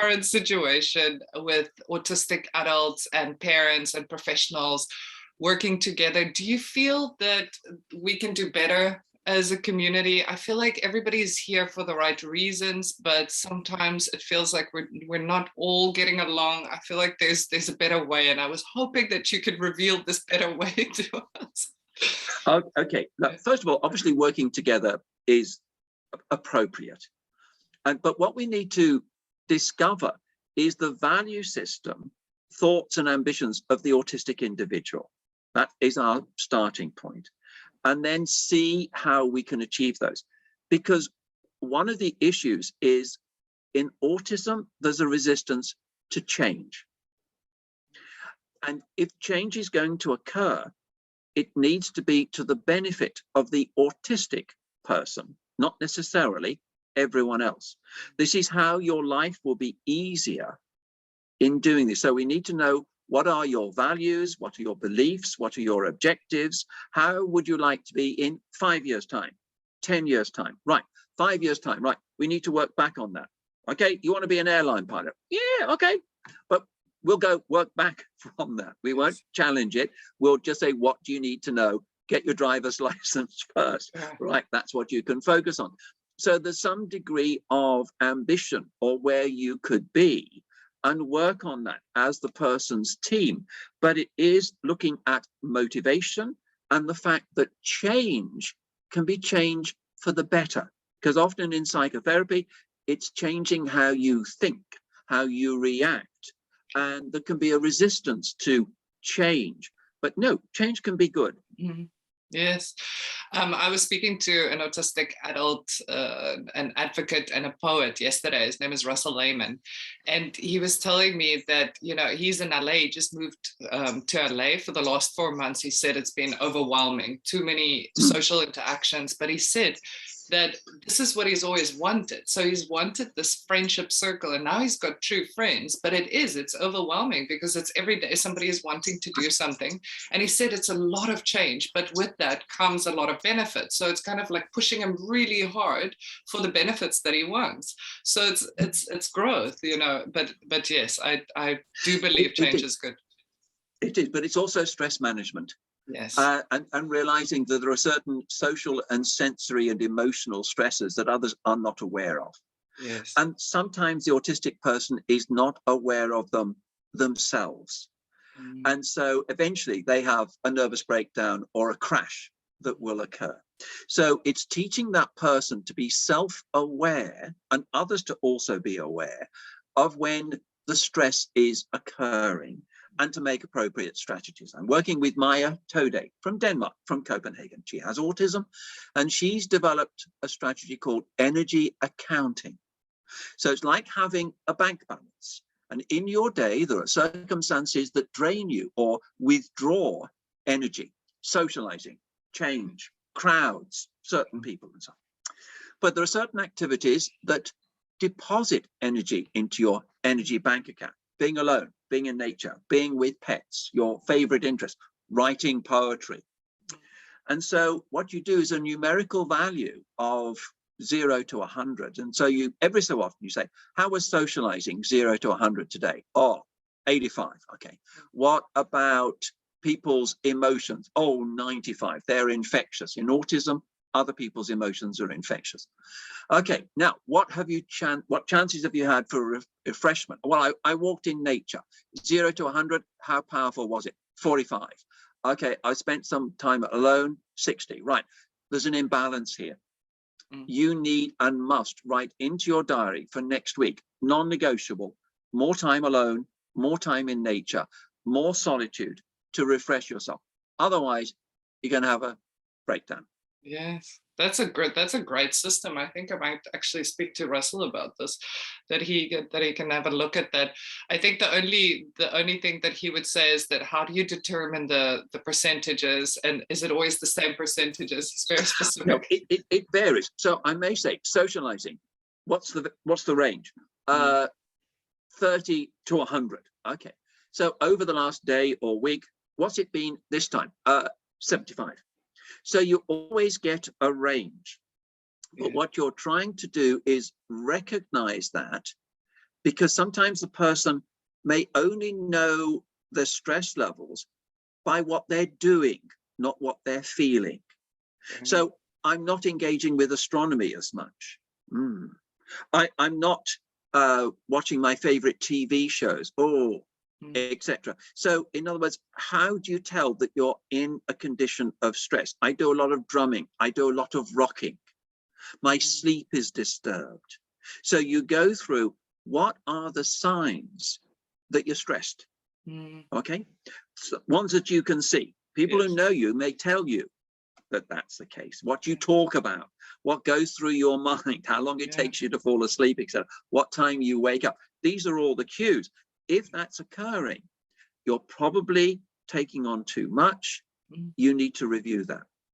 current situation with autistic adults and parents and professionals working together, do you feel that we can do better as a community? I feel like everybody's here for the right reasons, but sometimes it feels like we're not all getting along. I feel like there's a better way, and I was hoping that you could reveal this better way to us. Okay, now, first of all, obviously working together is appropriate, but what we need to discover is the value system, thoughts and ambitions of the autistic individual. That is our starting point, and then see how we can achieve those. Because one of the issues is in autism, there's a resistance to change. And if change is going to occur, it needs to be to the benefit of the autistic person, not necessarily everyone else. This is how your life will be easier in doing this. So we need to know, what are your values? What are your beliefs? What are your objectives? How would you like to be in 5 years' time, 10 years' time? Right, 5 years' time, right. We need to work back on that. Okay, you want to be an airline pilot? Yeah, okay. But we'll go work back from that. We won't challenge it. We'll just say, what do you need to know? Get your driver's license first, right? That's what you can focus on. So there's some degree of ambition or where you could be, and work on that as the person's team. But it is looking at motivation and the fact that change can be change for the better. Because often in psychotherapy, it's changing how you think, how you react, and there can be a resistance to change. But no, change can be good. Mm-hmm. Yes. I was speaking to an autistic adult, an advocate and a poet yesterday. His name is Russell Lehman. And he was telling me that, you know, he's in LA, just moved to LA for the last 4 months. He said it's been overwhelming, too many social interactions. But he said that this is what he's always wanted. So he's wanted this friendship circle, and now he's got true friends, but it's overwhelming because it's every day somebody is wanting to do something. And he said it's a lot of change, but with that comes a lot of benefits. So it's kind of like pushing him really hard for the benefits that he wants. So it's growth, you know, but yes, I do believe change is good. It is, but it's also stress management. Yes. And realizing that there are certain social and sensory and emotional stresses that others are not aware of. Yes. And sometimes the autistic person is not aware of them themselves. And so eventually they have a nervous breakdown or a crash that will occur. So it's teaching that person to be self-aware and others to also be aware of when the stress is occurring, and to make appropriate strategies. I'm working with Maja Tode from Denmark, from Copenhagen. She has autism, and she's developed a strategy called energy accounting. So it's like having a bank balance. And in your day, there are circumstances that drain you or withdraw energy, socializing, change, crowds, certain people, and so on. But there are certain activities that deposit energy into your energy bank account. Being alone, being in nature, being with pets, your favorite interest, writing poetry. And so what you do is a numerical value of 0 to 100. And so you, every so often you say, how was socializing 0 to 100 today? Oh, 85. Okay. What about people's emotions? Oh, 95. They're infectious. In autism, other people's emotions are infectious. Okay, now what chances have you had for refreshment? Well, I walked in nature. 0 to 100, how powerful was it? 45. Okay, I spent some time alone, 60. Right, there's an imbalance here. You need and must write into your diary for next week, non-negotiable, more time alone, more time in nature, more solitude to refresh yourself. Otherwise, you're going to have a breakdown. Yes, that's a great system. I think I might actually speak to Russell about this, that he can have a look at that. I think the only thing that he would say is that how do you determine the percentages, and is it always the same percentages? It's very specific. No, it varies. So I may say socializing. What's the range? 30 to 100. Okay. So over the last day or week, what's it been this time? 75. So you always get a range. But what you're trying to do is recognize that because sometimes the person may only know their stress levels by what they're doing, not what they're feeling. So I'm not engaging with astronomy as much. I'm not watching my favorite TV shows, etc. So in other words, how do you tell that you're in a condition of stress? I do a lot of drumming. I do a lot of rocking. My sleep is disturbed. So you go through, what are the signs that you're stressed? Okay, so ones that you can see. People who know you may tell you that that's the case. What you talk about, what goes through your mind, how long it takes you to fall asleep, etc. What time you wake up. These are all the cues. If that's occurring, you're probably taking on too much. You need to review that.